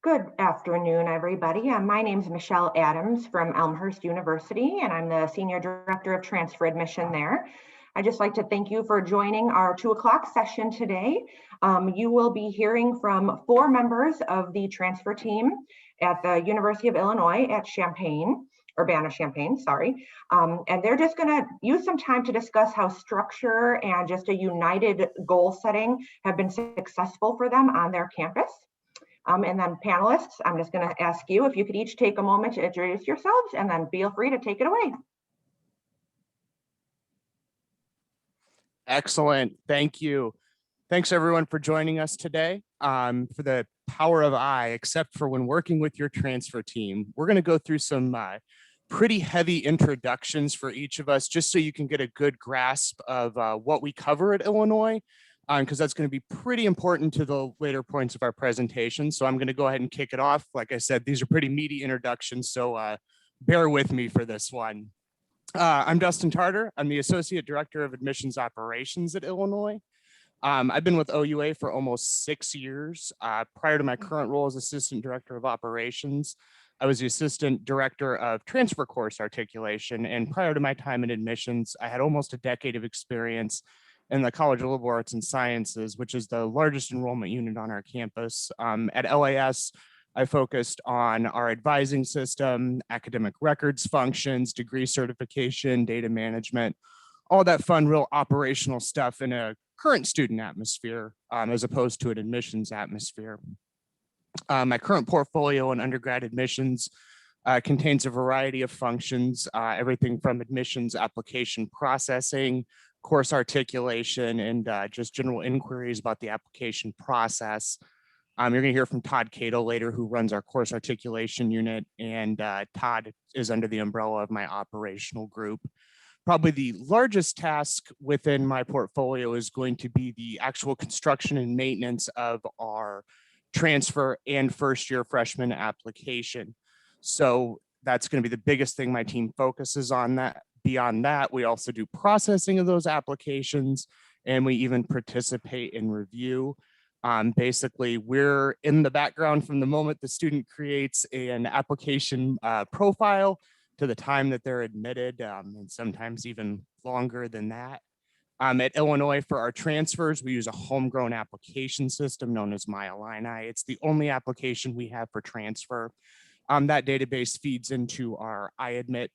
Good afternoon, everybody. My name is Michelle Adams from Elmhurst University, and I'm the Senior Director of Transfer Admission there. I'd just like to thank you for joining our 2 o'clock session today. You will be hearing from 4 members of the transfer team at the University of Illinois at Urbana-Champaign, sorry. And they're just going to use some time to discuss how structure and just a united goal setting have been successful for them on their campus. And then panelists, I'm just going to ask you if you could each take a moment to introduce yourselves and then feel free to take it away. Excellent. Thank you. Thanks everyone for joining us today. For the power of I, except for when working with your transfer team, we're going to go through some pretty heavy introductions for each of us, just so you can get a good grasp of what we cover at Illinois, because that's going to be pretty important to the later points of our presentation. So I'm going to go ahead and kick it off. Like I said, these are pretty meaty introductions, so bear with me for this one. I'm Dustin Tarter. I'm the Associate Director of Admissions Operations at Illinois. I've been with OUA for almost 6 years. Prior to my current role as Assistant Director of Operations, I was the Assistant Director of Transfer Course Articulation. And prior to my time in admissions, I had almost a decade of experience in the College of Liberal Arts and Sciences, which is the largest enrollment unit on our campus. At LAS, I focused on our advising system, academic records functions, degree certification, data management, all that fun, real operational stuff in a current student atmosphere, as opposed to an admissions atmosphere. My current portfolio in undergrad admissions contains a variety of functions, everything from admissions application processing, course articulation, and just general inquiries about the application process. You're going to hear from Todd Cato later, who runs our course articulation unit, and Todd is under the umbrella of my operational group. Probably the largest task within my portfolio is going to be the actual construction and maintenance of our transfer and first-year freshman application. So that's going to be the biggest thing my team focuses on. That beyond that, we also do processing of those applications, and we even participate in review. Basically, we're in the background from the moment the student creates an application profile to the time that they're admitted, and sometimes even longer than that. At Illinois, for our transfers, we use a homegrown application system known as MyIllini. It's the only application we have for transfer. That database feeds into our iAdmit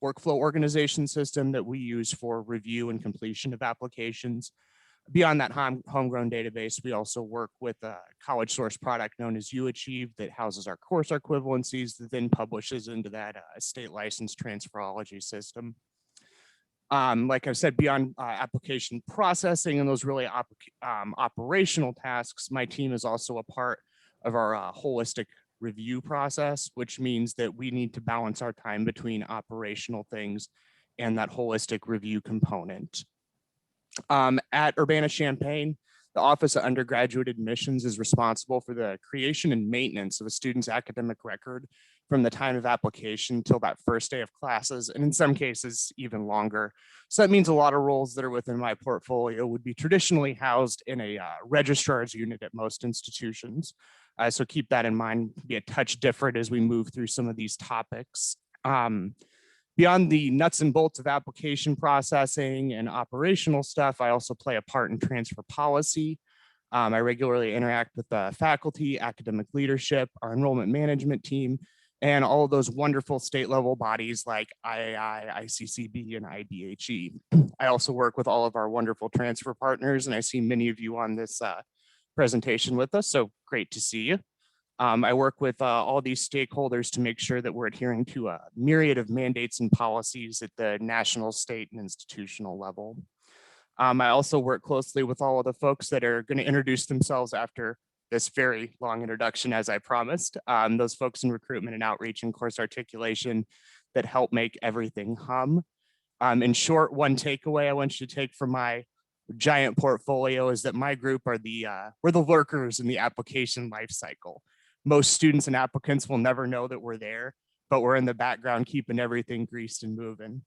workflow organization system that we use for review and completion of applications. Beyond that homegrown database, we also work with a college source product known as UAchieve that houses our course equivalencies that then publishes into that state licensed transferology system. Like I said, beyond application processing and those really operational tasks, my team is also a part of our holistic review process, which means that we need to balance our time between operational things and that holistic review component. At Urbana-Champaign, the Office of Undergraduate Admissions is responsible for the creation and maintenance of a student's academic record from the time of application till that first day of classes, and in some cases, even longer. So that means a lot of roles that are within my portfolio would be traditionally housed in a registrar's unit at most institutions. So keep that in mind, be a touch different as we move through some of these topics. Beyond the nuts and bolts of application processing and operational stuff, I also play a part in transfer policy. I regularly interact with the faculty, academic leadership, our enrollment management team, and all of those wonderful state level bodies like IAI, ICCB, and IDHE. I also work with all of our wonderful transfer partners, and I see many of you on this presentation with us, so great to see you. I work with all these stakeholders to make sure that we're adhering to a myriad of mandates and policies at the national, state, and institutional level. I also work closely with all of the folks that are going to introduce themselves after this very long introduction, as I promised. Those folks in recruitment and outreach and course articulation that help make everything hum. In short, one takeaway I want you to take from my giant portfolio is that my group are we're the lurkers in the application life cycle. Most students and applicants will never know that we're there, but we're in the background keeping everything greased and moving.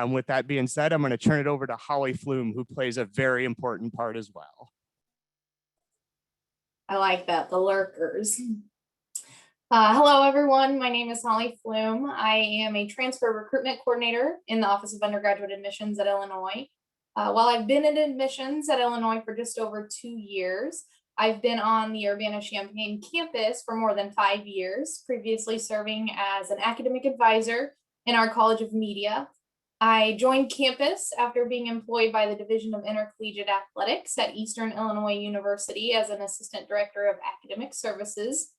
With that being said, I'm going to turn it over to Holly Flume, who plays a very important part as well. I like that, the lurkers. Hello, everyone. My name is Holly Flume. I am a transfer recruitment coordinator in the Office of Undergraduate Admissions at Illinois. While I've been in admissions at Illinois for just over 2 years, I've been on the Urbana-Champaign campus for more than 5 years, previously serving as an academic advisor in our College of Media. I joined campus after being employed by the Division of Intercollegiate Athletics at Eastern Illinois University as an assistant director of academic services.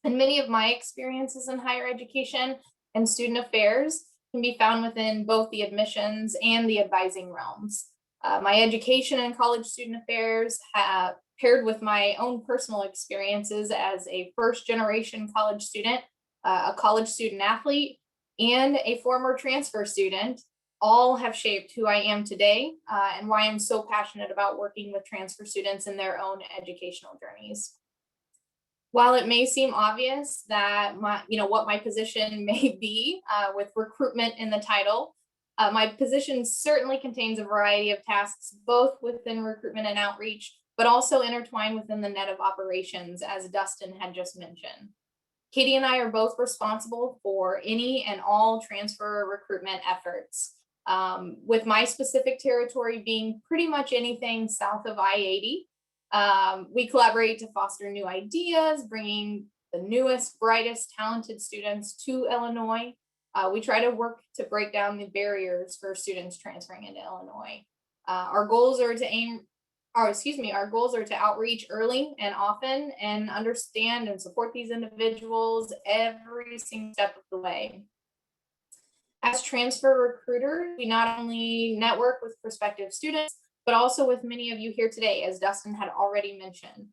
And many of my experiences in higher education and student affairs can be found within both the admissions and the advising realms. My education and college student affairs have paired with my own personal experiences as a first generation college student, a college student athlete, and a former transfer student, all have shaped who I am today and why I'm so passionate about working with transfer students in their own educational journeys. While it may seem obvious that what my position may be with recruitment in the title, my position certainly contains a variety of tasks, both within recruitment and outreach, but also intertwined within the net of operations, as Dustin had just mentioned. Katie and I are both responsible for any and all transfer recruitment efforts, with my specific territory being pretty much anything south of I-80. We collaborate to foster new ideas, bringing the newest, brightest, talented students to Illinois. We try to work to break down the barriers for students transferring into Illinois. Our goals are to outreach early and often and understand and support these individuals every single step of the way. As transfer recruiters, we not only network with prospective students, but also with many of you here today, as Dustin had already mentioned.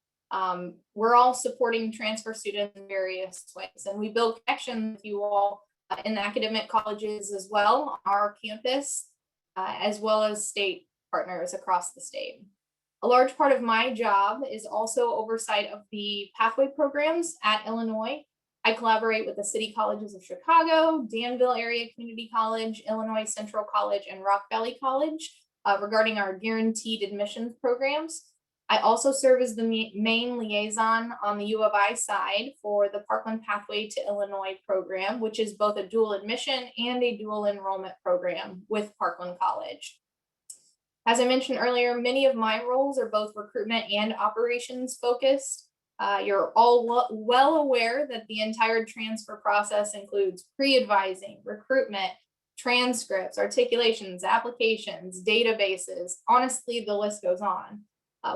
We're all supporting transfer students in various ways, and we build connections with you all in the academic colleges as well on our campus, as well as state partners across the state. A large part of my job is also oversight of the pathway programs at Illinois. I collaborate with the City Colleges of Chicago, Danville Area Community College, Illinois Central College, and Rock Valley College regarding our guaranteed admissions programs. I also serve as the main liaison on the U of I side for the Parkland Pathway to Illinois program, which is both a dual admission and a dual enrollment program with Parkland College. As I mentioned earlier, many of my roles are both recruitment and operations focused. You're all well aware that the entire transfer process includes pre-advising, recruitment, transcripts, articulations, applications, databases. Honestly, the list goes on.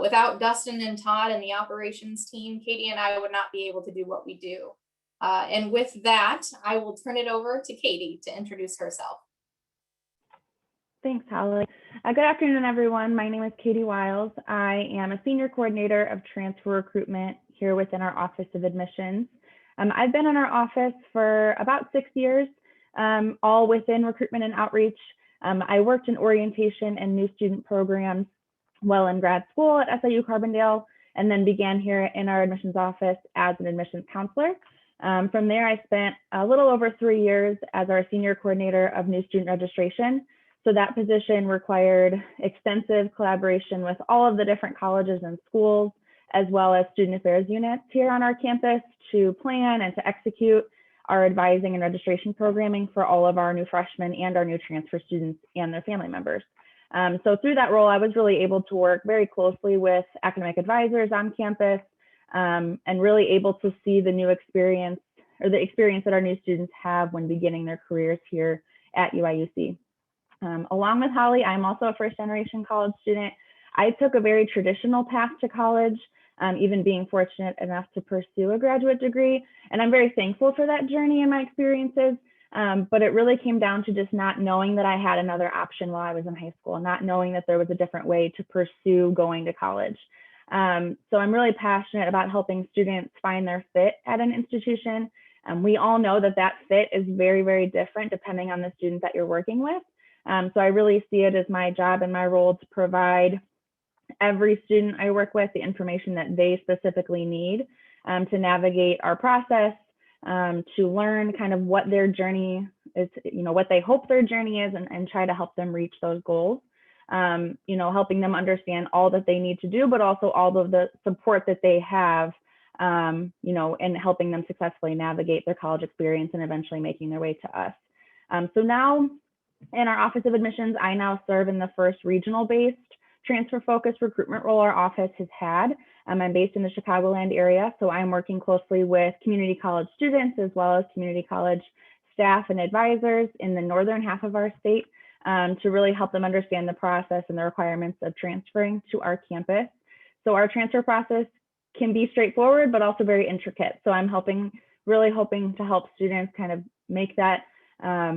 Without Dustin and Todd and the operations team, Katie and I would not be able to do what we do. And with that, I will turn it over to Katie to introduce herself. Thanks, Holly. Good afternoon, everyone. My name is Katie Wiles. I am a senior coordinator of transfer recruitment here within our Office of Admissions. I've been in our office for about 6 years, all within recruitment and outreach. I worked in orientation and new student programs while in grad school at SIU Carbondale, and then began here in our admissions office as an admissions counselor. From there, I spent a little over 3 years as our senior coordinator of new student registration. So that position required extensive collaboration with all of the different colleges and schools, as well as student affairs units here on our campus to plan and to execute our advising and registration programming for all of our new freshmen and our new transfer students and their family members. So through that role, I was really able to work very closely with academic advisors on campus and really able to see the new experience or the experience that our new students have when beginning their careers here at UIUC. Along with Holly, I'm also a first generation college student. I took a very traditional path to college, even being fortunate enough to pursue a graduate degree. And I'm very thankful for that journey and my experiences. But it really came down to just not knowing that I had another option while I was in high school, not knowing that there was a different way to pursue going to college. So I'm really passionate about helping students find their fit at an institution. We all know that that fit is very, very different depending on the student that you're working with. So I really see it as my job and my role to provide every student I work with the information that they specifically need to navigate our process, to learn kind of what their journey is, what they hope their journey is, and try to help them reach those goals. Helping them understand all that they need to do, but also all of the support that they have and helping them successfully navigate their college experience and eventually making their way to us. So now in our Office of Admissions, I now serve in the first regional-based transfer-focused recruitment role our office has had. I'm based in the Chicagoland area, so I'm working closely with community college students as well as community college staff and advisors in the northern half of our state to really help them understand the process and the requirements of transferring to our campus. So our transfer process can be straightforward, but also very intricate. So I'm really hoping to help students kind of make that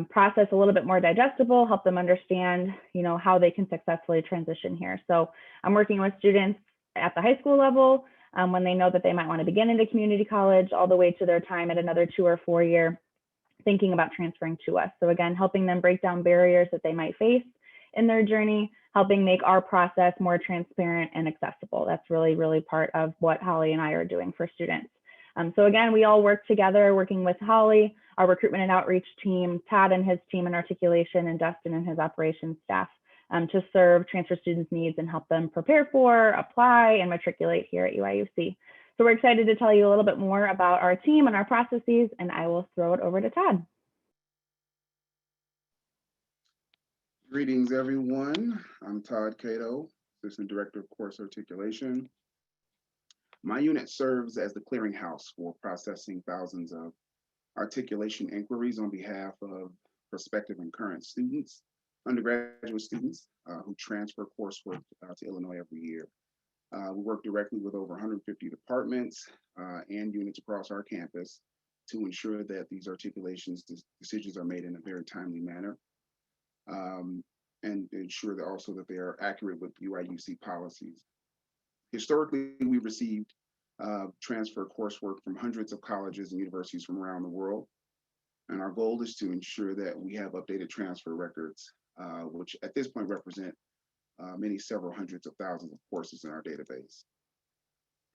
process a little bit more digestible, help them understand, how they can successfully transition here. So I'm working with students at the high school level when they know that they might want to begin into community college, all the way to their time at another 2 or 4 year thinking about transferring to us. So again, helping them break down barriers that they might face in their journey, helping make our process more transparent and accessible. That's really, really part of what Holly and I are doing for students. So again, we all work together, working with Holly, our recruitment and outreach team, Todd and his team in Articulation, and Dustin and his operations staff to serve transfer students' needs and help them prepare for, apply, and matriculate here at UIUC. So we're excited to tell you a little bit more about our team and our processes, and I will throw it over to Todd. Greetings, everyone. I'm Todd Cato, Assistant Director of Course Articulation. My unit serves as the clearinghouse for processing thousands of articulation inquiries on behalf of prospective and current students, undergraduate students who transfer coursework to Illinois every year. We work directly with over 150 departments and units across our campus to ensure that these articulations decisions are made in a very timely manner. And ensure that also that they are accurate with UIUC policies. Historically, we received transfer coursework from hundreds of colleges and universities from around the world. And our goal is to ensure that we have updated transfer records, which at this point represent several hundreds of thousands of courses in our database.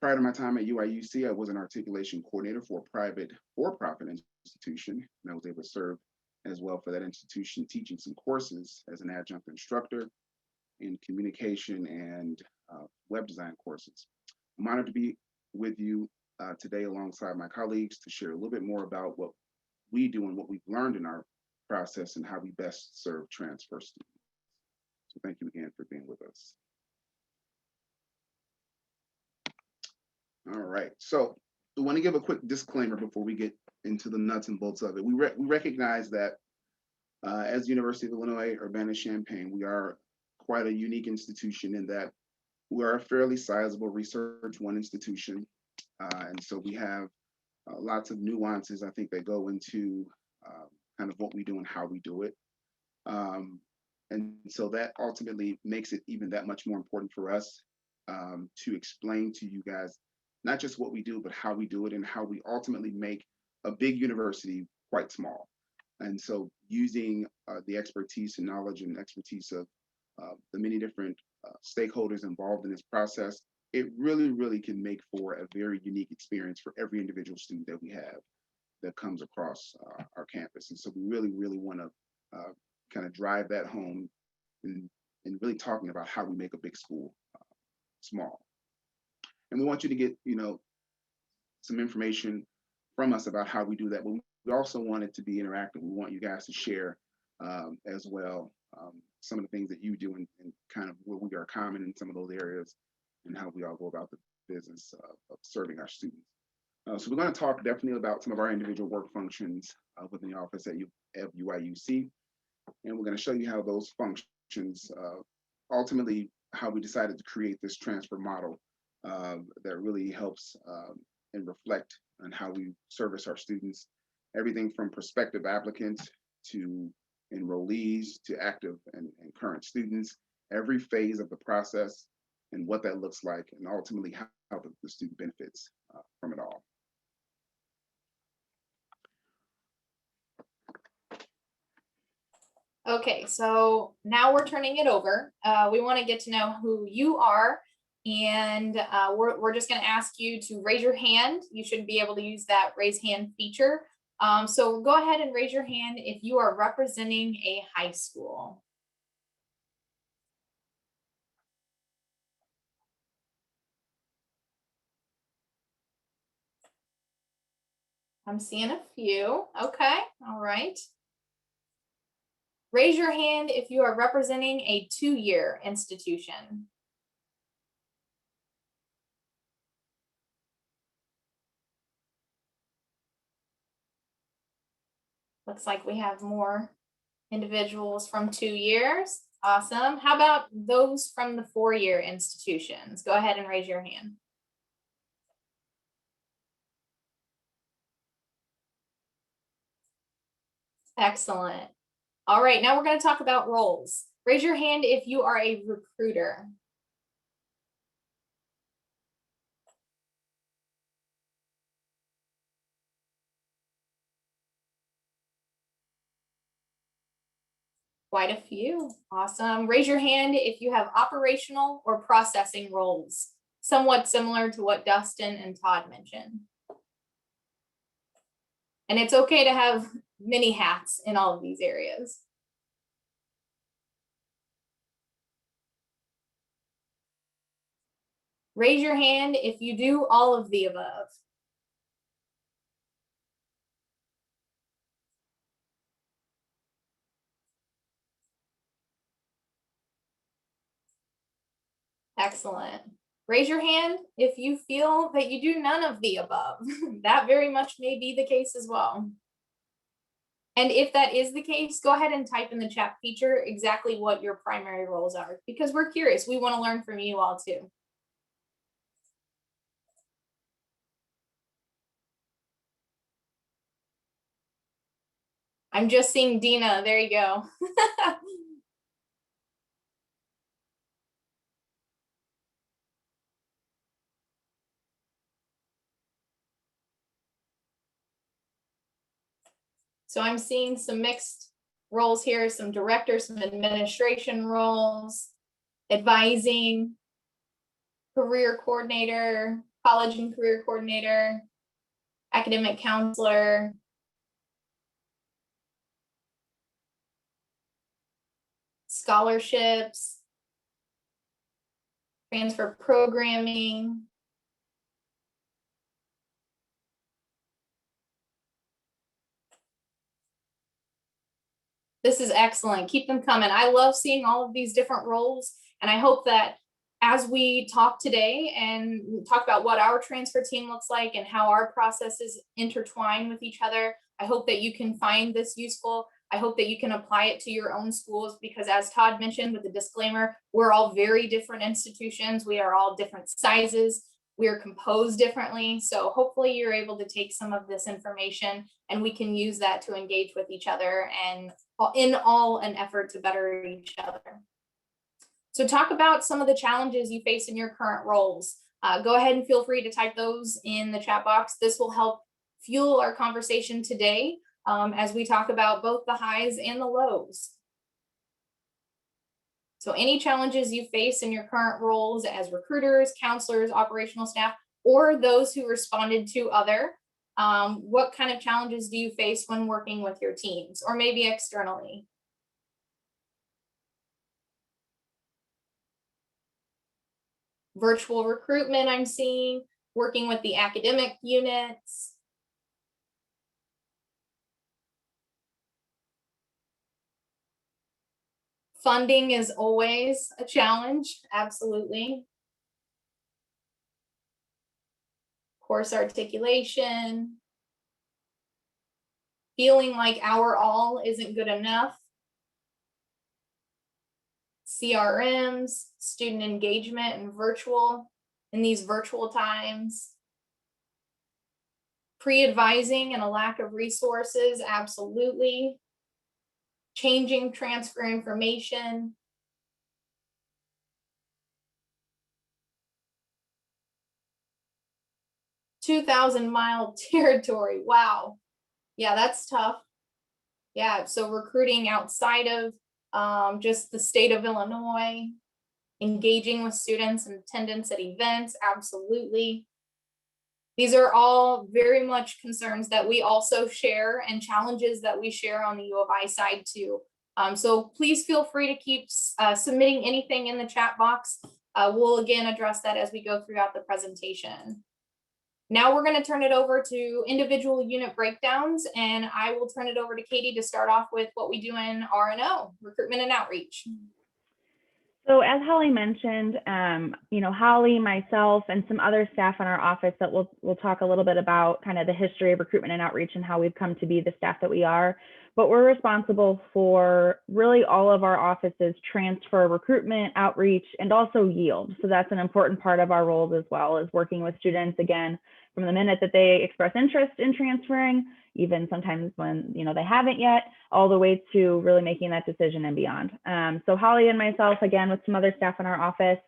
Prior to my time at UIUC, I was an articulation coordinator for a private for-profit institution, and I was able to serve as well for that institution, teaching some courses as an adjunct instructor in communication and web design courses. I'm honored to be with you today alongside my colleagues to share a little bit more about what we do and what we've learned in our process and how we best serve transfer students. So thank you again for being with us. All right, so I want to give a quick disclaimer before we get into the nuts and bolts of it. We recognize that as the University of Illinois Urbana-Champaign, we are quite a unique institution in that we are a fairly sizable Research One institution. And so we have lots of nuances, I think, that go into kind of what we do and how we do it. And so that ultimately makes it even that much more important for us to explain to you guys, not just what we do, but how we do it and how we ultimately make a big university quite small. And so using the expertise and knowledge and expertise of the many different stakeholders involved in this process, it really, really can make for a very unique experience for every individual student that we have that comes across our campus. And so we really, really want to kind of drive that home and really talking about how we make a big school small. And we want you to get, some information from us about how we do that. But we also want it to be interactive. We want you guys to share as well some of the things that you do and kind of where we are common in some of those areas and how we all go about the business of serving our students. So we're going to talk definitely about some of our individual work functions within the office at UIUC. And we're going to show you how those functions, ultimately how we decided to create this transfer model that really helps and reflect on how we service our students, everything from prospective applicants to enrollees to active and current students, every phase of the process and what that looks like, and ultimately how the student benefits from it all. Okay, so now we're turning it over. We want to get to know who you are, and we're just going to ask you to raise your hand. You should be able to use that raise hand feature. So go ahead and raise your hand if you are representing a high school. I'm seeing a few. Okay, all right. Raise your hand if you are representing a 2-year institution. Looks like we have more individuals from 2 years. Awesome. How about those from the 4-year institutions? Go ahead and raise your hand. Excellent. All right, now we're going to talk about roles. Raise your hand if you are a recruiter. Quite a few. Awesome. Raise your hand if you have operational or processing roles, somewhat similar to what Dustin and Todd mentioned. And it's okay to have many hats in all of these areas. Raise your hand if you do all of the above. Excellent. Raise your hand if you feel that you do none of the above. That very much may be the case as well. And if that is the case, go ahead and type in the chat feature exactly what your primary roles are, because we're curious. We want to learn from you all too. I'm just seeing Dina. There you go. So I'm seeing some mixed roles here, some director, some administration roles, advising, career coordinator, college and career coordinator, academic counselor, scholarships, transfer programming, this is excellent. Keep them coming. I love seeing all of these different roles. And I hope that as we talk today and talk about what our transfer team looks like and how our processes intertwine with each other, I hope that you can find this useful. I hope that you can apply it to your own schools, because as Todd mentioned with the disclaimer, we're all very different institutions. We are all different sizes. We are composed differently. So hopefully you're able to take some of this information and we can use that to engage with each other and in all an effort to better each other. So talk about some of the challenges you face in your current roles. Go ahead and feel free to type those in the chat box. This will help fuel our conversation today as we talk about both the highs and the lows. So any challenges you face in your current roles as recruiters, counselors, operational staff, or those who responded to other, what kind of challenges do you face when working with your teams or maybe externally? Virtual recruitment, I'm seeing, working with the academic units. Funding is always a challenge, absolutely. Course articulation. Feeling like our all isn't good enough. CRMs, student engagement and virtual in these virtual times. Pre-advising and a lack of resources, absolutely. Changing transfer information. $2,000-mile territory, wow. Yeah, that's tough. Yeah, so recruiting outside of just the state of Illinois, engaging with students and attendance at events, absolutely. These are all very much concerns that we also share and challenges that we share on the U of I side too. So please feel free to keep submitting anything in the chat box. We'll again address that as we go throughout the presentation. Now we're going to turn it over to individual unit breakdowns, and I will turn it over to Katie to start off with what we do in R&O, recruitment and outreach. So as Holly mentioned, Holly, myself, and some other staff in our office that we'll talk a little bit about kind of the history of recruitment and outreach and how we've come to be the staff that we are. But we're responsible for really all of our offices transfer, recruitment, outreach, and also yield. So that's an important part of our roles as well, is working with students, again, from the minute that they express interest in transferring, even sometimes when they haven't yet, all the way to really making that decision and beyond. So Holly and myself, again, with some other staff in our office,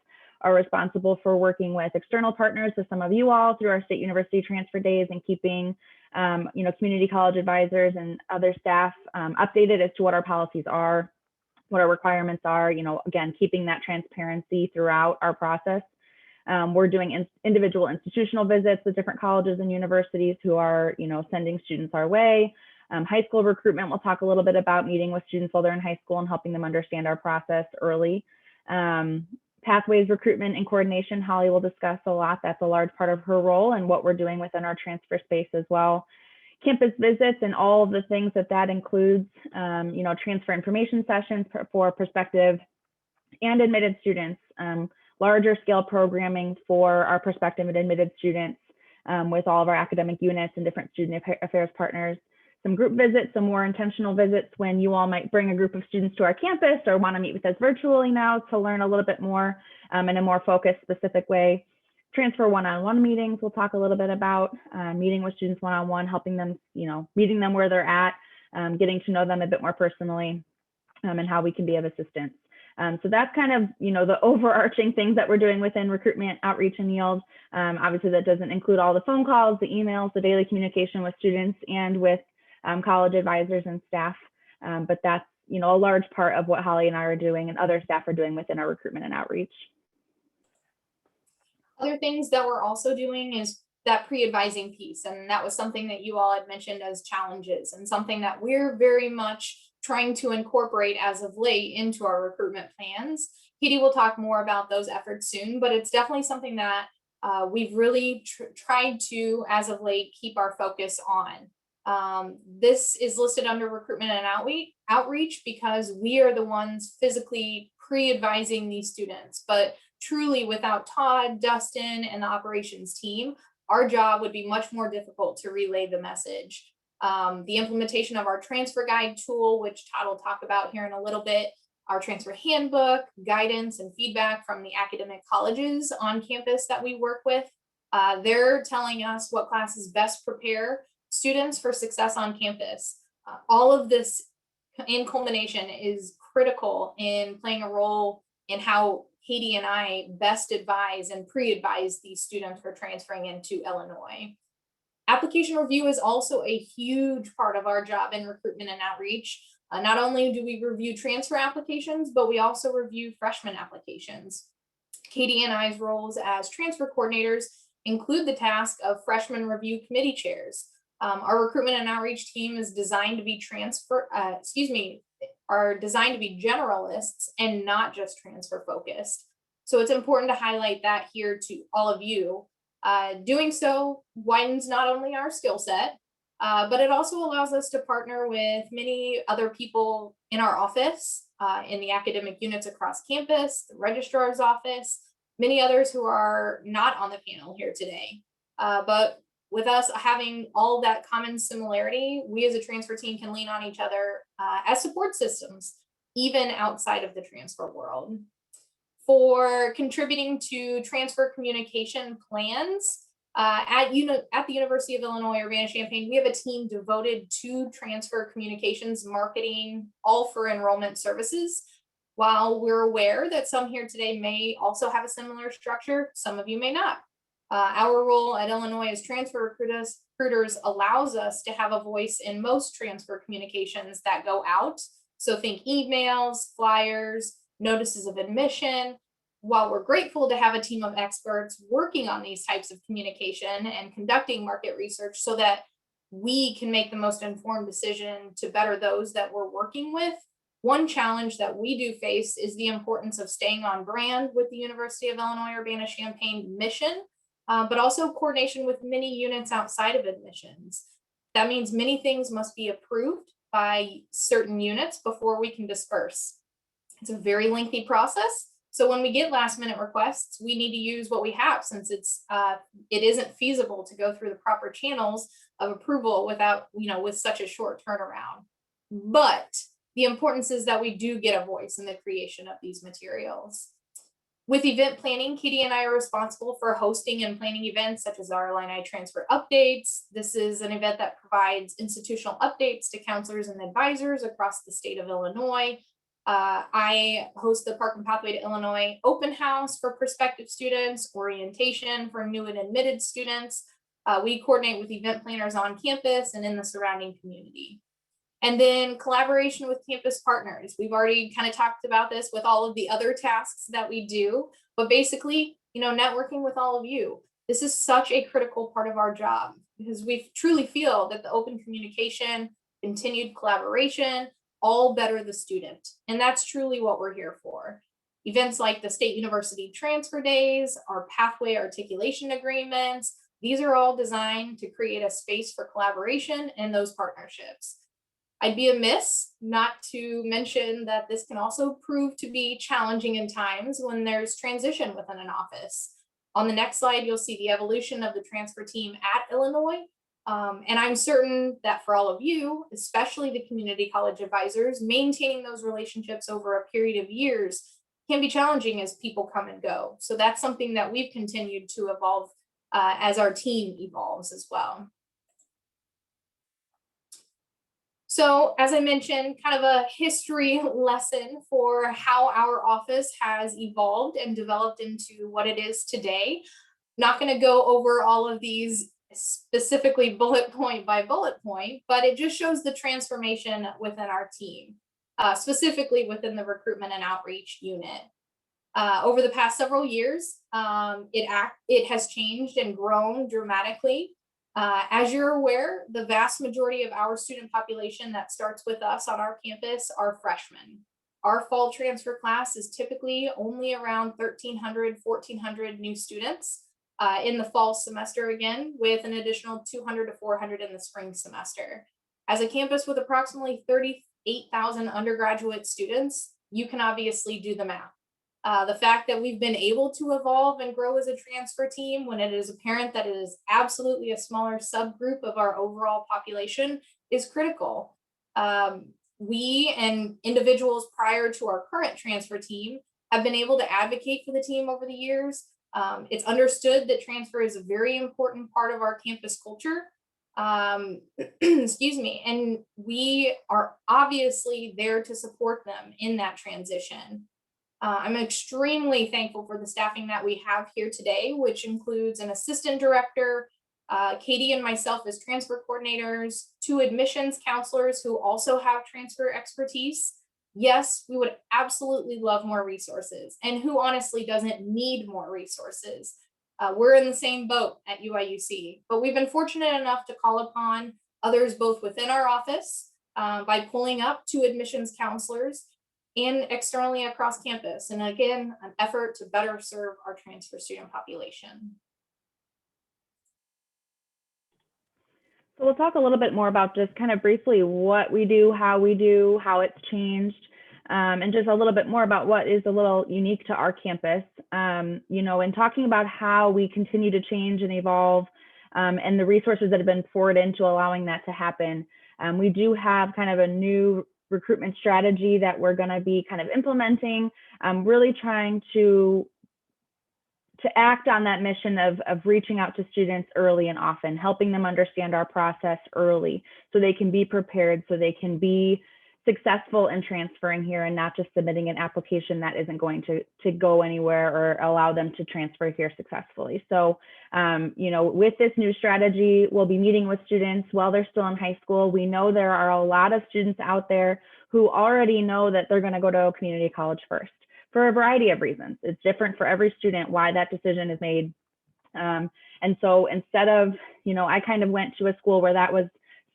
are responsible for working with external partners, with some of you all through our state university transfer days, and keeping community college advisors and other staff updated as to what our policies are, what our requirements are, again, keeping that transparency throughout our process. We're doing individual institutional visits with different colleges and universities who are, sending students our way. High school recruitment, we'll talk a little bit about meeting with students while they're in high school and helping them understand our process early. Pathways recruitment and coordination, Holly will discuss a lot. That's a large part of her role and what we're doing within our transfer space as well. Campus visits and all of the things that includes, transfer information sessions for prospective and admitted students, larger scale programming for our prospective and admitted students with all of our academic units and different student affairs partners. Some group visits, some more intentional visits when you all might bring a group of students to our campus or want to meet with us virtually now to learn a little bit more in a more focused, specific way. Transfer one-on-one meetings, we'll talk a little bit about meeting with students one-on-one, helping them, meeting them where they're at, getting to know them a bit more personally, and how we can be of assistance. So that's kind of, the overarching things that we're doing within recruitment, outreach, and yield. Obviously, that doesn't include all the phone calls, the emails, the daily communication with students and with college advisors and staff. But that's, a large part of what Holly and I are doing and other staff are doing within our recruitment and outreach. Other things that we're also doing is that pre-advising piece. And that was something that you all had mentioned as challenges, and something that we're very much trying to incorporate as of late into our recruitment plans. Katie will talk more about those efforts soon, but it's definitely something that we've really tried to, as of late, keep our focus on. This is listed under recruitment and outreach because we are the ones physically pre-advising these students. But truly, without Todd, Dustin, and the operations team, our job would be much more difficult to relay the message. The implementation of our transfer guide tool, which Todd will talk about here in a little bit, our transfer handbook, guidance, and feedback from the academic colleges on campus that we work with. They're telling us what classes best prepare students for success on campus. All of this in culmination is critical in playing a role in how Katie and I best advise and pre-advise these students for transferring into Illinois. Application review is also a huge part of our job in recruitment and outreach. Not only do we review transfer applications, but we also review freshman applications. Katie and I's roles as transfer coordinators include the task of freshman review committee chairs. Our recruitment and outreach team is designed to be designed to be generalists and not just transfer focused. So it's important to highlight that here to all of you. Doing so widens not only our skill set, but it also allows us to partner with many other people in our office, in the academic units across campus, the registrar's office, many others who are not on the panel here today. But with us having all that common similarity, we as a transfer team can lean on each other as support systems, even outside of the transfer world. For contributing to transfer communication plans at the University of Illinois Urbana-Champaign, we have a team devoted to transfer communications, marketing, all for enrollment services. While we're aware that some here today may also have a similar structure, some of you may not. Our role at Illinois as transfer recruiters allows us to have a voice in most transfer communications that go out. So think emails, flyers, notices of admission. While we're grateful to have a team of experts working on these types of communication and conducting market research so that we can make the most informed decision to better those that we're working with, one challenge that we do face is the importance of staying on brand with the University of Illinois Urbana-Champaign mission but also coordination with many units outside of admissions. That means many things must be approved by certain units before we can disperse. It's a very lengthy process. So when we get last minute requests, we need to use what we have, since it isn't feasible to go through the proper channels of approval without, with such a short turnaround. But the importance is that we do get a voice in the creation of these materials. With event planning, Katie and I are responsible for hosting and planning events such as our Illini Transfer Updates. This is an event that provides institutional updates to counselors and advisors across the state of Illinois. I host the Parkland Pathway to Illinois open house for prospective students, orientation for new and admitted students. We coordinate with event planners on campus and in the surrounding community. And then collaboration with campus partners. We've already kind of talked about this with all of the other tasks that we do, but basically, networking with all of you. This is such a critical part of our job because we truly feel that the open communication, continued collaboration, all better the student. And that's truly what we're here for. Events like the State University Transfer Days, our Pathway Articulation Agreements, these are all designed to create a space for collaboration and those partnerships. I'd be amiss not to mention that this can also prove to be challenging in times when there's transition within an office. On the next slide, you'll see the evolution of the transfer team at Illinois. And I'm certain that for all of you, especially the community college advisors, maintaining those relationships over a period of years can be challenging as people come and go. So that's something that we've continued to evolve as our team evolves as well. So as I mentioned, kind of a history lesson for how our office has evolved and developed into what it is today. Not going to go over all of these specifically bullet point by bullet point, but it just shows the transformation within our team, specifically within the recruitment and outreach unit. Over the past several years, it has changed and grown dramatically. As you're aware, the vast majority of our student population that starts with us on our campus are freshmen. Our fall transfer class is typically only around 1,300, 1,400 new students in the fall semester, again, with an additional 200 to 400 in the spring semester. As a campus with approximately 38,000 undergraduate students, you can obviously do the math. The fact that we've been able to evolve and grow as a transfer team when it is apparent that it is absolutely a smaller subgroup of our overall population is critical. We and individuals prior to our current transfer team have been able to advocate for the team over the years. It's understood that transfer is a very important part of our campus culture. Excuse me, and we are obviously there to support them in that transition. I'm extremely thankful for the staffing that we have here today, which includes an assistant director, Katie and myself as transfer coordinators, 2 admissions counselors who also have transfer expertise. Yes, we would absolutely love more resources, and who honestly doesn't need more resources? We're in the same boat at UIUC, but we've been fortunate enough to call upon others both within our office by pulling up 2 admissions counselors and externally across campus. And again, an effort to better serve our transfer student population. So we'll talk a little bit more about just kind of briefly what we do, how it's changed, and just a little bit more about what is a little unique to our campus. And talking about how we continue to change and evolve and the resources that have been poured into allowing that to happen. We do have kind of a new recruitment strategy that we're going to be kind of implementing, really trying to act on that mission of reaching out to students early and often, helping them understand our process early so they can be prepared, so they can be successful in transferring here and not just submitting an application that isn't going to go anywhere or allow them to transfer here successfully. So, with this new strategy, we'll be meeting with students while they're still in high school. We know there are a lot of students out there who already know that they're going to go to a community college first for a variety of reasons. It's different for every student why that decision is made. And so instead of, I kind of went to a school where that was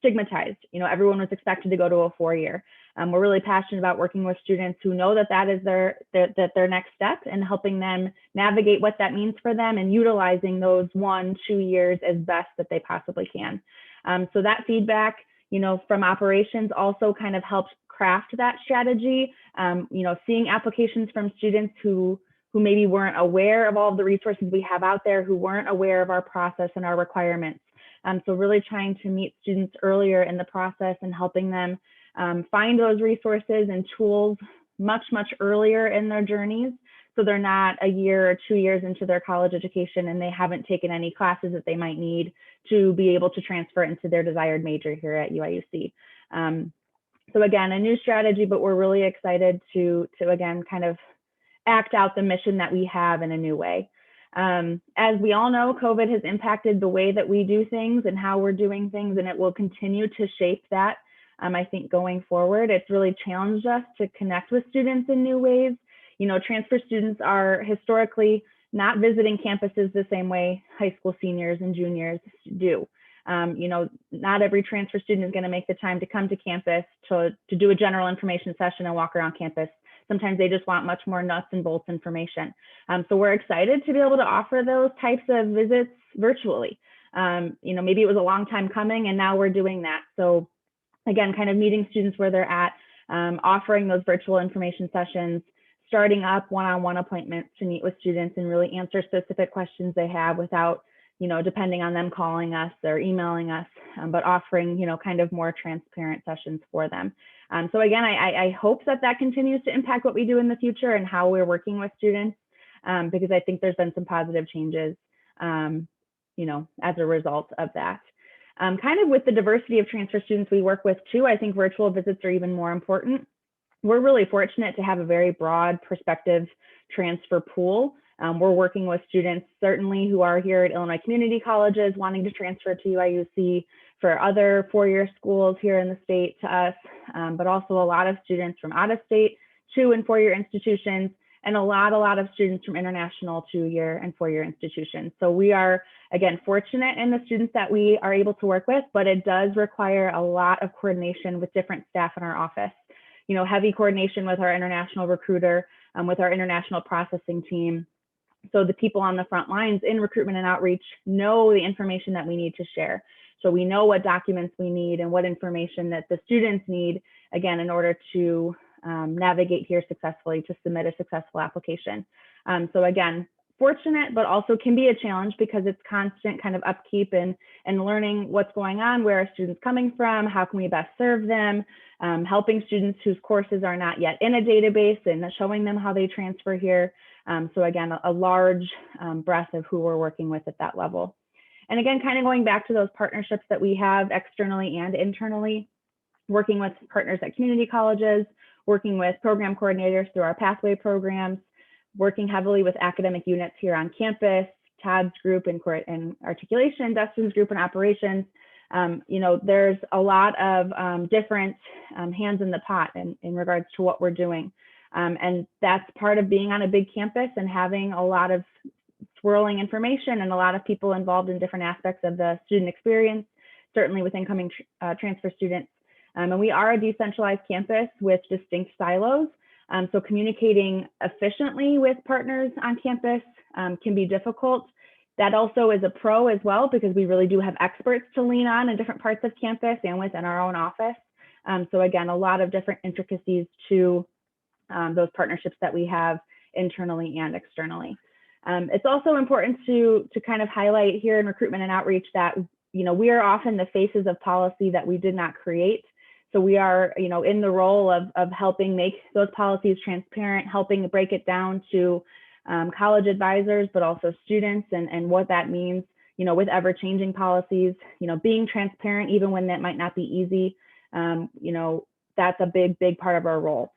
stigmatized. Everyone was expected to go to a 4-year. We're really passionate about working with students who know that that is their next step, and helping them navigate what that means for them and utilizing those 1-2 years as best that they possibly can. So that feedback, from operations also kind of helps craft that strategy. Seeing applications from students who maybe weren't aware of all of the resources we have out there, who weren't aware of our process and our requirements. So really trying to meet students earlier in the process and helping them find those resources and tools much earlier in their journeys. So they're not 1 year or 2 years into their college education and they haven't taken any classes that they might need to be able to transfer into their desired major here at UIUC. So again, a new strategy, but we're really excited to again, kind of act out the mission that we have in a new way. As we all know, COVID has impacted the way that we do things and how we're doing things, and it will continue to shape that. I think going forward, it's really challenged us to connect with students in new ways. Transfer students are historically not visiting campuses the same way high school seniors and juniors do. Not every transfer student is going to make the time to come to campus to do a general information session and walk around campus. Sometimes they just want much more nuts and bolts information. So we're excited to be able to offer those types of visits virtually. Maybe it was a long time coming and now we're doing that. So again, kind of meeting students where they're at, offering those virtual information sessions, starting up one-on-one appointments to meet with students and really answer specific questions they have without, depending on them calling us or emailing us, but offering, kind of more transparent sessions for them. So again, I hope that continues to impact what we do in the future and how we're working with students, because I think there's been some positive changes, as a result of that. Kind of with the diversity of transfer students we work with too, I think virtual visits are even more important. We're really fortunate to have a very broad perspective transfer pool. We're working with students certainly who are here at Illinois community colleges wanting to transfer to UIUC, for other four-year schools here in the state to us, but also a lot of students from out of state, 2- and 4-year institutions, and a lot of students from international 2-year and 4-year institutions. So we are, again, fortunate in the students that we are able to work with, but it does require a lot of coordination with different staff in our office. Heavy coordination with our international recruiter, with our international processing team. So the people on the front lines in recruitment and outreach know the information that we need to share. So we know what documents we need and what information that the students need, again, in order to navigate here successfully, to submit a successful application. So again, fortunate, but also can be a challenge because it's constant kind of upkeep and learning what's going on, where are students coming from, how can we best serve them, helping students whose courses are not yet in a database and showing them how they transfer here. So again, a large breadth of who we're working with at that level. And again, kind of going back to those partnerships that we have externally and internally, working with partners at community colleges, working with program coordinators through our pathway programs, working heavily with academic units here on campus, Todd's group in Articulation, Dustin's group in operations. There's a lot of different hands in the pot in regards to what we're doing. And that's part of being on a big campus and having a lot of swirling information and a lot of people involved in different aspects of the student experience, certainly with incoming transfer students. And we are a decentralized campus with distinct silos. So communicating efficiently with partners on campus can be difficult. That also is a pro as well, because we really do have experts to lean on in different parts of campus and within our own office. So again, a lot of different intricacies to those partnerships that we have internally and externally. It's also important to kind of highlight here in recruitment and outreach that, we are often the faces of policy that we did not create. So we are, in the role of helping make those policies transparent, helping break it down to college advisors, but also students and what that means, with ever-changing policies, being transparent, even when that might not be easy, that's a big part of our role.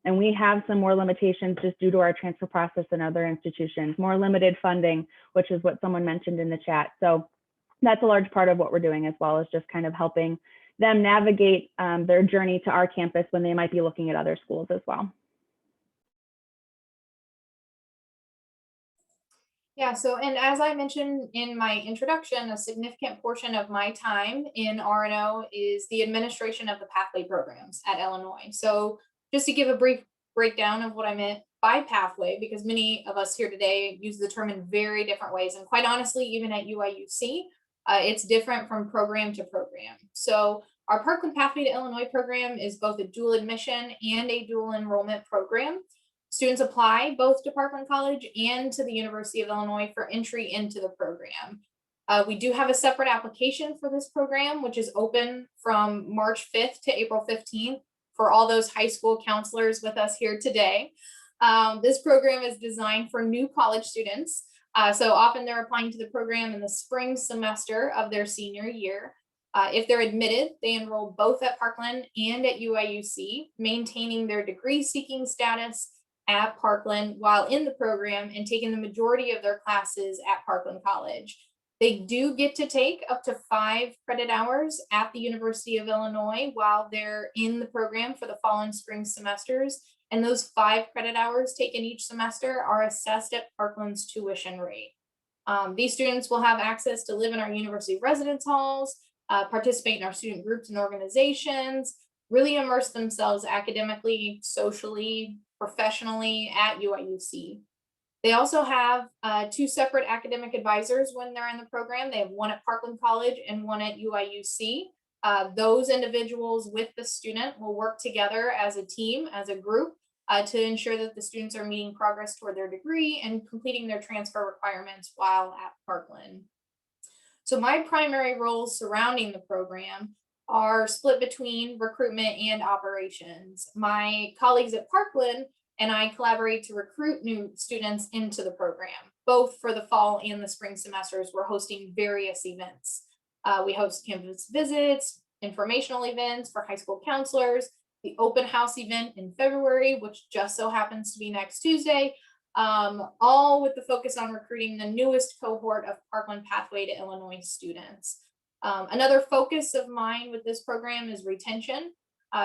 And we have some more limitations just due to our transfer process and other institutions, more limited funding, which is what someone mentioned in the chat. So that's a large part of what we're doing as well, is just kind of helping them navigate their journey to our campus when they might be looking at other schools as well. Yeah, so, and as I mentioned in my introduction, a significant portion of my time in RNO is the administration of the pathway programs at Illinois. So just to give a brief breakdown of what I meant by pathway, because many of us here today use the term in very different ways. And quite honestly, even at UIUC, it's different from program to program. So our Parkland Pathway to Illinois program is both a dual admission and a dual enrollment program. Students apply both to Parkland College and to the University of Illinois for entry into the program. We do have a separate application for this program, which is open from March 5th to April 15th for all those high school counselors with us here today. This program is designed for new college students. So often they're applying to the program in the spring semester of their senior year. If they're admitted, they enroll both at Parkland and at UIUC, maintaining their degree seeking status at Parkland while in the program and taking the majority of their classes at Parkland College. They do get to take up to 5 credit hours at the University of Illinois while they're in the program for the fall and spring semesters. And those 5 credit hours taken each semester are assessed at Parkland's tuition rate. These students will have access to live in our university residence halls, participate in our student groups and organizations, really immerse themselves academically, socially, professionally at UIUC. They also have 2 separate academic advisors when they're in the program. They have one at Parkland College and one at UIUC. Those individuals with the student will work together as a team, as a group, to ensure that the students are meeting progress toward their degree and completing their transfer requirements while at Parkland. So my primary roles surrounding the program are split between recruitment and operations. My colleagues at Parkland and I collaborate to recruit new students into the program. Both for the fall and the spring semesters, we're hosting various events. We host campus visits, informational events for high school counselors, the open house event in February, which just so happens to be next Tuesday, all with the focus on recruiting the newest cohort of Parkland Pathway to Illinois students. Another focus of mine with this program is retention.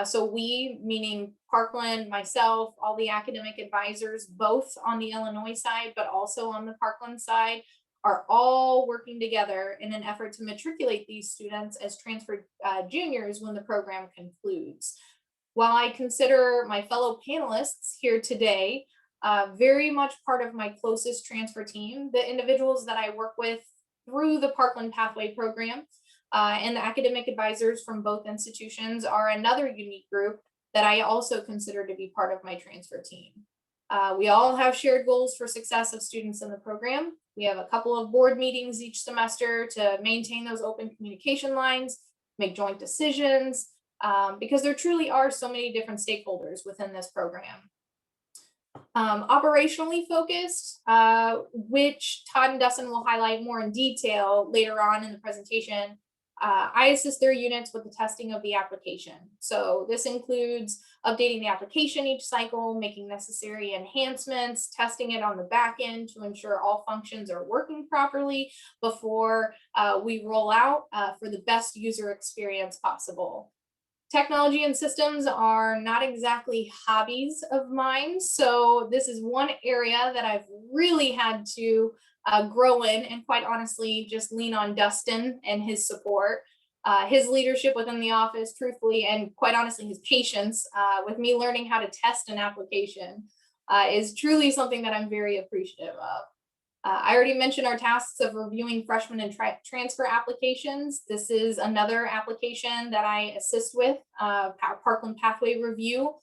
So we, meaning Parkland, myself, all the academic advisors, both on the Illinois side, but also on the Parkland side, are all working together in an effort to matriculate these students as transferred juniors when the program concludes. While I consider my fellow panelists here today very much part of my closest transfer team, the individuals that I work with through the Parkland Pathway program, and the academic advisors from both institutions are another unique group that I also consider to be part of my transfer team. We all have shared goals for success of students in the program. We have a couple of board meetings each semester to maintain those open communication lines, make joint decisions, because there truly are so many different stakeholders within this program. Operationally focused, which Todd and Dustin will highlight more in detail later on in the presentation. I assist their units with the testing of the application. So this includes updating the application each cycle, making necessary enhancements, testing it on the back end to ensure all functions are working properly before we roll out for the best user experience possible. Technology and systems are not exactly hobbies of mine. So this is one area that I've really had to grow in, and quite honestly, just lean on Dustin and his support, his leadership within the office, truthfully, and quite honestly, his patience with me learning how to test an application is truly something that I'm very appreciative of. I already mentioned our tasks of reviewing freshman and transfer applications. This is another application that I assist with, Parkland Pathway Review.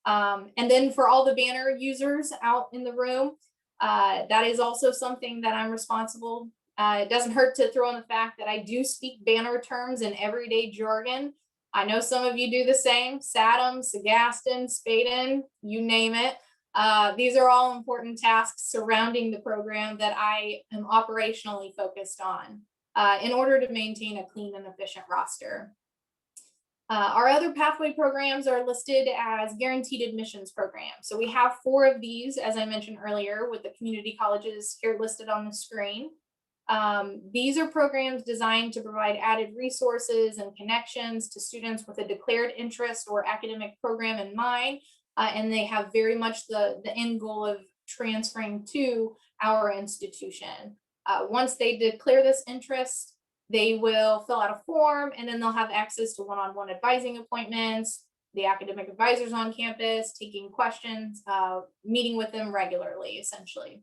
And then for all the banner users out in the room, that is also something that I'm responsible. It doesn't hurt to throw in the fact that I do speak banner terms in everyday jargon. I know some of you do the same, SATM, Sagaston, Spaden, you name it. These are all important tasks surrounding the program that I am operationally focused on in order to maintain a clean and efficient roster. Our other pathway programs are listed as guaranteed admissions programs. So we have 4 of these, as I mentioned earlier, with the community colleges here listed on the screen. These are programs designed to provide added resources and connections to students with a declared interest or academic program in mind. And they have very much the end goal of transferring to our institution. Once they declare this interest, they will fill out a form, and then they'll have access to one-on-one advising appointments, the academic advisors on campus, taking questions, meeting with them regularly, essentially.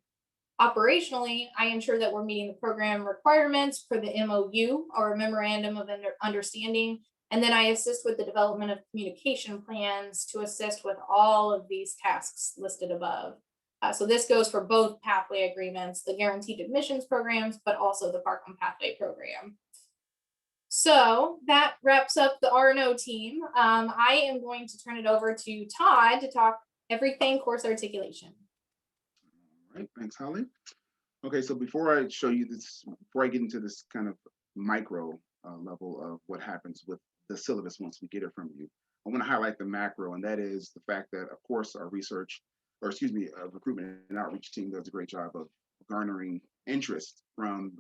Operationally, I ensure that we're meeting the program requirements for the MOU, or Memorandum of Understanding, and then I assist with the development of communication plans to assist with all of these tasks listed above. So this goes for both pathway agreements, the guaranteed admissions programs, but also the Parkland Pathway program. So that wraps up the R&O team. I am going to turn it over to Todd to talk everything course articulation. All right, thanks, Holly. Okay, so before I show you this, before I get into this kind of micro level of what happens with the syllabus once we get it from you, I want to highlight the macro, and that is the fact that, of course, our recruitment and outreach team does a great job of garnering interest from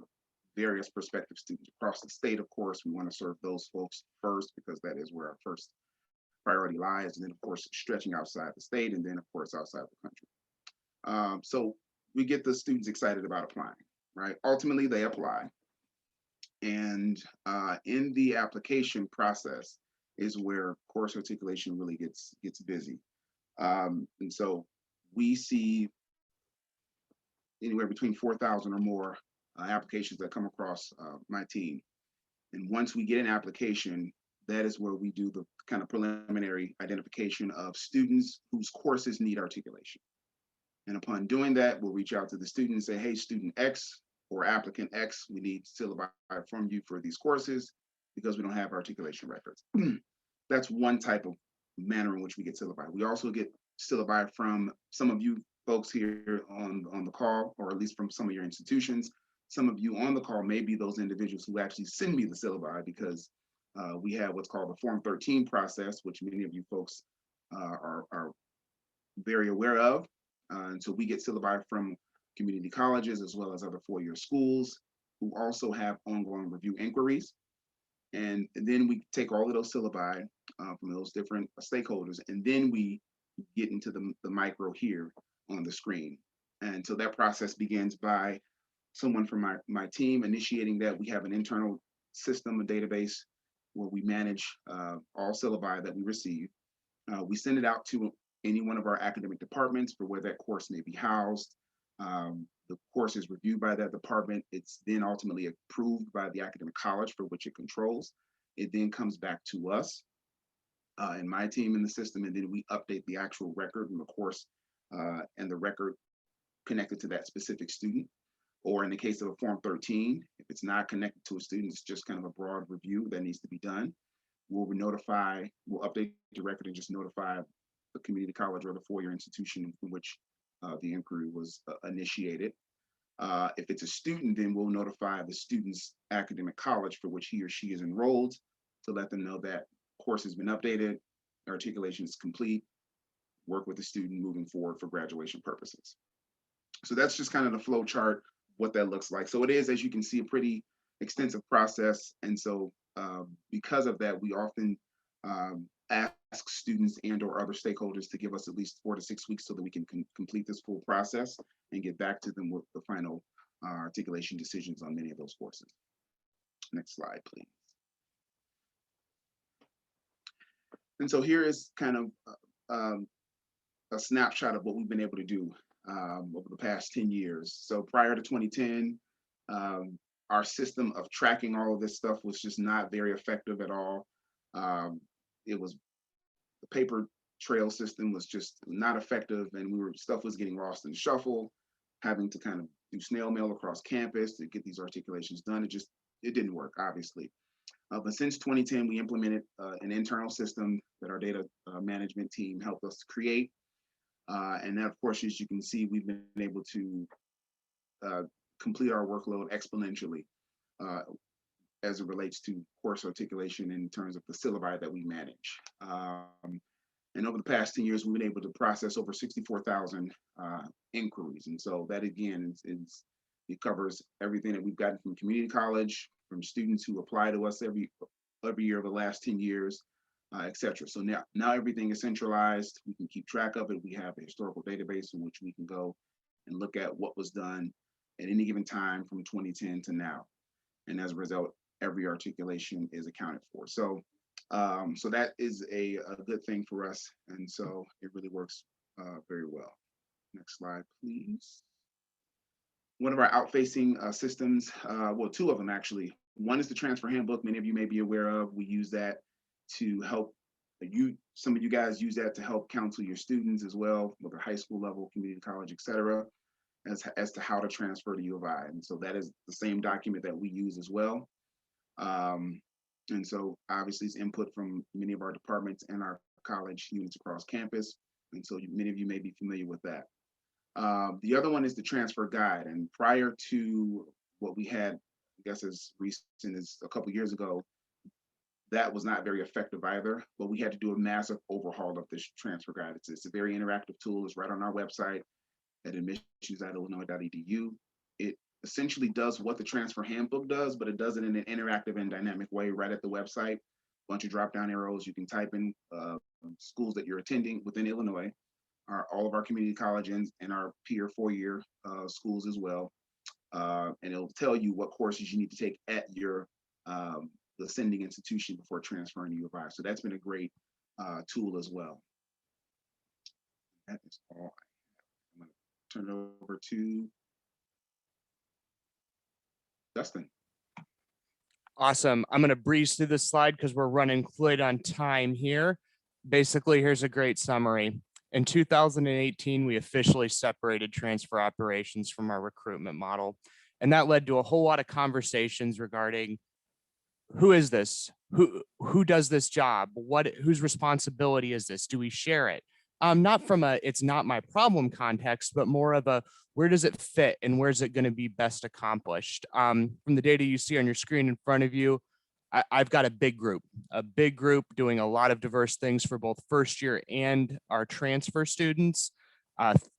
various prospective students across the state. Of course, we want to serve those folks first because that is where our first priority lies, and then, of course, stretching outside the state, and then, of course, outside the country. So we get the students excited about applying, right? Ultimately, they apply. And in the application process is where course articulation really gets busy. And so we see anywhere between 4,000 or more applications that come across my team. And once we get an application, that is where we do the kind of preliminary identification of students whose courses need articulation. And upon doing that, we'll reach out to the student and say, hey, student X or applicant X, we need syllabi from you for these courses because we don't have articulation records. That's one type of manner in which we get syllabi. We also get syllabi from some of you folks here on the call, or at least from some of your institutions. Some of you on the call may be those individuals who actually send me the syllabi because we have what's called the Form 13 process, which many of you folks are very aware of. And so we get syllabi from community colleges as well as other four-year schools who also have ongoing review inquiries. And then we take all of those syllabi from those different stakeholders, and then we get into the micro here on the screen. And so that process begins by someone from my team initiating that. We have an internal system, a database, where we manage all syllabi that we receive. We send it out to any one of our academic departments for where that course may be housed. The course is reviewed by that department. It's then ultimately approved by the academic college for which it controls. It then comes back to us and my team in the system, and then we update the actual record and the course and the record connected to that specific student. Or in the case of a Form 13, if it's not connected to a student, it's just kind of a broad review that needs to be done. We'll update the record and just notify the community college or the four-year institution in which the inquiry was initiated. If it's a student, then we'll notify the student's academic college for which he or she is enrolled to let them know that course has been updated, articulation is complete, work with the student moving forward for graduation purposes. So that's just kind of the flow chart, what that looks like. So it is, as you can see, a pretty extensive process. And so because of that, we often ask students and or other stakeholders to give us at least 4 to 6 weeks so that we can complete this full process and get back to them with the final articulation decisions on many of those courses. Next slide, please. And so here is kind of a snapshot of what we've been able to do over the past 10 years. So prior to 2010, our system of tracking all of this stuff was just not very effective at all. It was, the paper trail system was just not effective, and stuff was getting lost in the shuffle, having to kind of do snail mail across campus to get these articulations done. It didn't work, obviously. But since 2010, we implemented an internal system that our data management team helped us create. And that, of course, as you can see, we've been able to complete our workload exponentially as it relates to course articulation in terms of the syllabi that we manage. And over the past 10 years, we've been able to process over 64,000 inquiries. And so that, again, it covers everything that we've gotten from community college, from students who apply to us every year over the last 10 years, et cetera. So now everything is centralized. We can keep track of it. We have a historical database in which we can go and look at what was done at any given time from 2010 to now. And as a result, every articulation is accounted for. So, so that is a good thing for us. And so it really works very well. Next slide, please. One of our outfacing systems, well, two of them actually. One is the Transfer Handbook. Many of you may be aware of. We use that to help you. Some of you guys use that to help counsel your students as well, whether high school level, community college, et cetera, as to how to transfer to U of I. And so that is the same document that we use as well. And so obviously it's input from many of our departments and our college units across campus. And so many of you may be familiar with that. The other one is the transfer guide. And prior to what we had, I guess as recent as a couple years ago, that was not very effective either, but we had to do a massive overhaul of this transfer guide. It's a very interactive tool. It's right on our website at admissions.illinois.edu. It essentially does what the Transfer Handbook does, but it does it in an interactive and dynamic way right at the website. Bunch of drop-down arrows. You can type in schools that you're attending within Illinois, all of our community colleges and our peer four-year schools as well. And it'll tell you what courses you need to take at your the sending institution before transferring to U of I. So that's been a great tool as well. That is all I have. I'm going to turn it over to Dustin. Awesome. I'm going to breeze through this slide because we're running quite on time here. Basically, here's a great summary. In 2018, we officially separated transfer operations from our recruitment model. And that led to a whole lot of conversations regarding who is this? Who does this job? Whose responsibility is this? Do we share it? Not from a it's not my problem context, but more of a where does it fit and where's it going to be best accomplished? From the data you see on your screen in front of you, I've got a big group doing a lot of diverse things for both first year and our transfer students.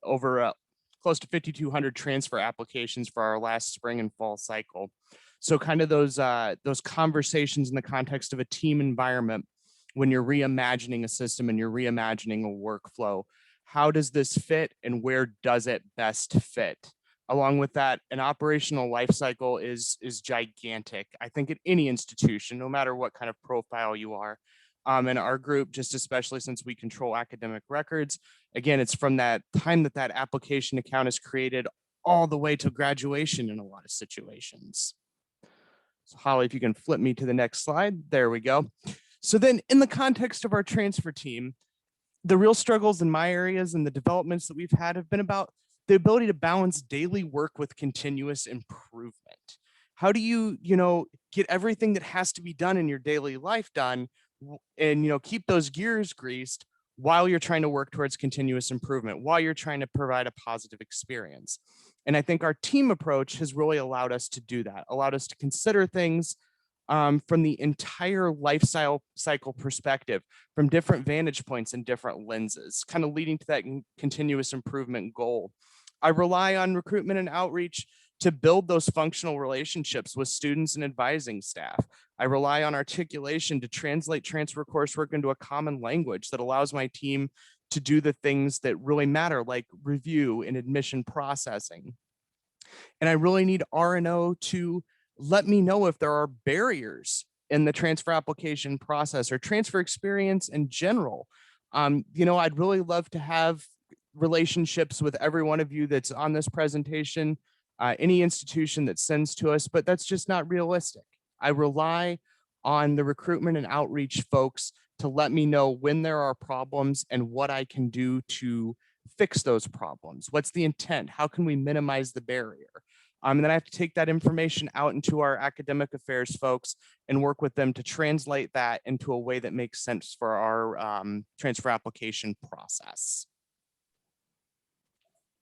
Over close to 5,200 transfer applications for our last spring and fall cycle. So kind of those conversations in the context of a team environment, when you're reimagining a system and you're reimagining a workflow, how does this fit and where does it best fit? Along with that, an operational life cycle is gigantic. I think at any institution, no matter what kind of profile you are. And our group, just especially since we control academic records, again, it's from that time that application account is created all the way to graduation in a lot of situations. So Holly, if you can flip me to the next slide, there we go. So then in the context of our transfer team, the real struggles in my areas and the developments that we've had have been about the ability to balance daily work with continuous improvement. How do you get everything that has to be done in your daily life done and, keep those gears greased while you're trying to work towards continuous improvement, while you're trying to provide a positive experience. And I think our team approach has really allowed us to do that, allowed us to consider things from the entire lifestyle cycle perspective, from different vantage points and different lenses, kind of leading to that continuous improvement goal. I rely on recruitment and outreach to build those functional relationships with students and advising staff. I rely on articulation to translate transfer coursework into a common language that allows my team to do the things that really matter, like review and admission processing. And I really need R&O to let me know if there are barriers in the transfer application process or transfer experience in general. I'd really love to have relationships with every one of you that's on this presentation, any institution that sends to us, but that's just not realistic. I rely on the recruitment and outreach folks to let me know when there are problems and what I can do to fix those problems. What's the intent? How can we minimize the barrier? And then I have to take that information out into our academic affairs folks and work with them to translate that into a way that makes sense for our transfer application process.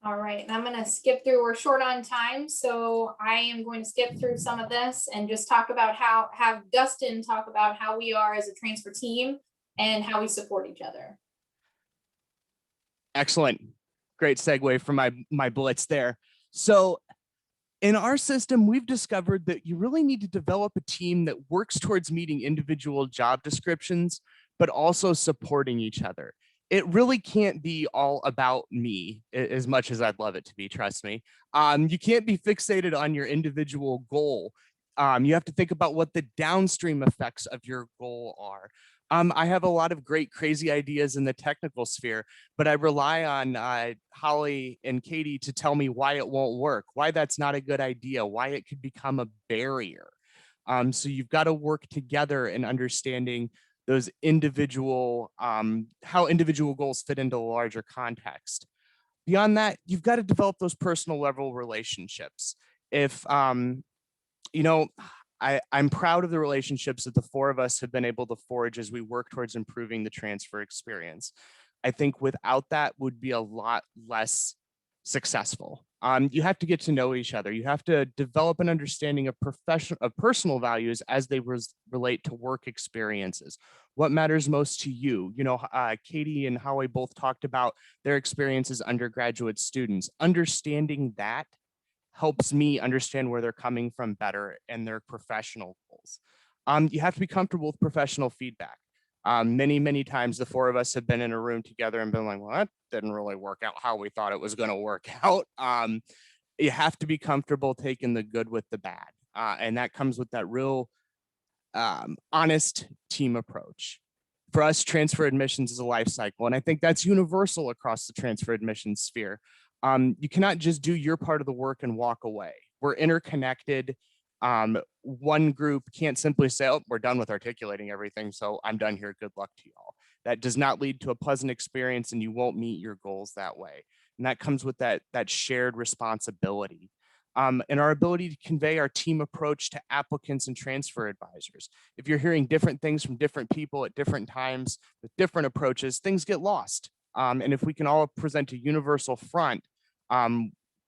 All right, and I'm going to skip through. We're short on time, so I am going to skip through some of this and just talk about have Dustin talk about how we are as a transfer team and how we support each other. Excellent. Great segue from my blitz there. So in our system, we've discovered that you really need to develop a team that works towards meeting individual job descriptions, but also supporting each other. it really can't be all about me as much as I'd love it to be, trust me. You can't be fixated on your individual goal. You have to think about what the downstream effects of your goal are. I have a lot of great, crazy ideas in the technical sphere, but I rely on Holly and Katie to tell me why it won't work, why that's not a good idea, why it could become a barrier. So you've got to work together in understanding those individual, how individual goals fit into the larger context. Beyond that, you've got to develop those personal level relationships. If, you know, I'm proud of the relationships that the four of us have been able to forge as we work towards improving the transfer experience. I think without that would be a lot less successful. You have to get to know each other. You have to develop an understanding of personal values as they relate to work experiences. What matters most to you? You know, Katie and Howie both talked about their experiences as undergraduate students. Understanding that helps me understand where they're coming from better and their professional goals. You have to be comfortable with professional feedback. Many times the four of us have been in a room together and been like, well, that didn't really work out how we thought it was going to work out. You have to be comfortable taking the good with the bad. And that comes with that real honest team approach. For us, transfer admissions is a life cycle. And I think that's universal across the transfer admissions sphere. You cannot just do your part of the work and walk away. We're interconnected. One group can't simply say, oh, we're done with articulating everything, so I'm done here. Good luck to y'all. That does not lead to a pleasant experience, and you won't meet your goals that way. And that comes with that shared responsibility. And our ability to convey our team approach to applicants and transfer advisors. If you're hearing different things from different people at different times with different approaches, things get lost. And if we can all present a universal front,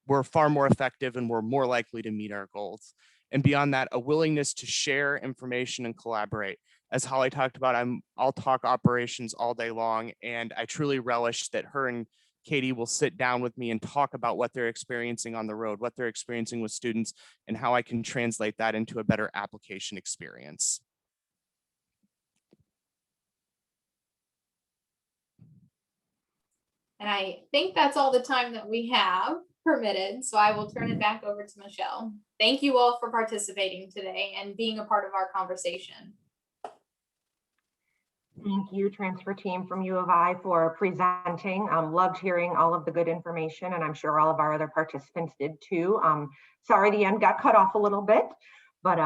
we're far more effective and we're more likely to meet our goals. And beyond that, a willingness to share information and collaborate. As Holly talked about, I'll talk operations all day long, and I truly relish that her and Katie will sit down with me and talk about what they're experiencing on the road, what they're experiencing with students, and how I can translate that into a better application experience. And I think that's all the time that we have permitted, so I will turn it back over to Michelle. Thank you all for participating today and being a part of our conversation. Thank you, transfer team from U of I, for presenting. Loved hearing all of the good information, and I'm sure all of our other participants did too. Sorry the end got cut off a little bit, but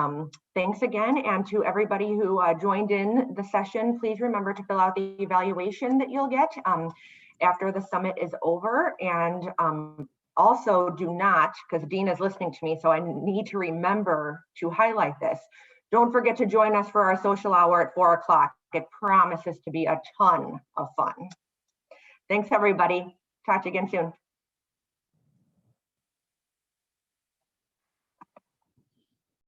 thanks again. And to everybody who joined in the session, please remember to fill out the evaluation that you'll get after the summit is over. And also do not, because Dean is listening to me, so I need to remember to highlight this. Don't forget to join us for our social hour at 4 o'clock. It promises to be a ton of fun. Thanks, everybody. Talk to you again soon.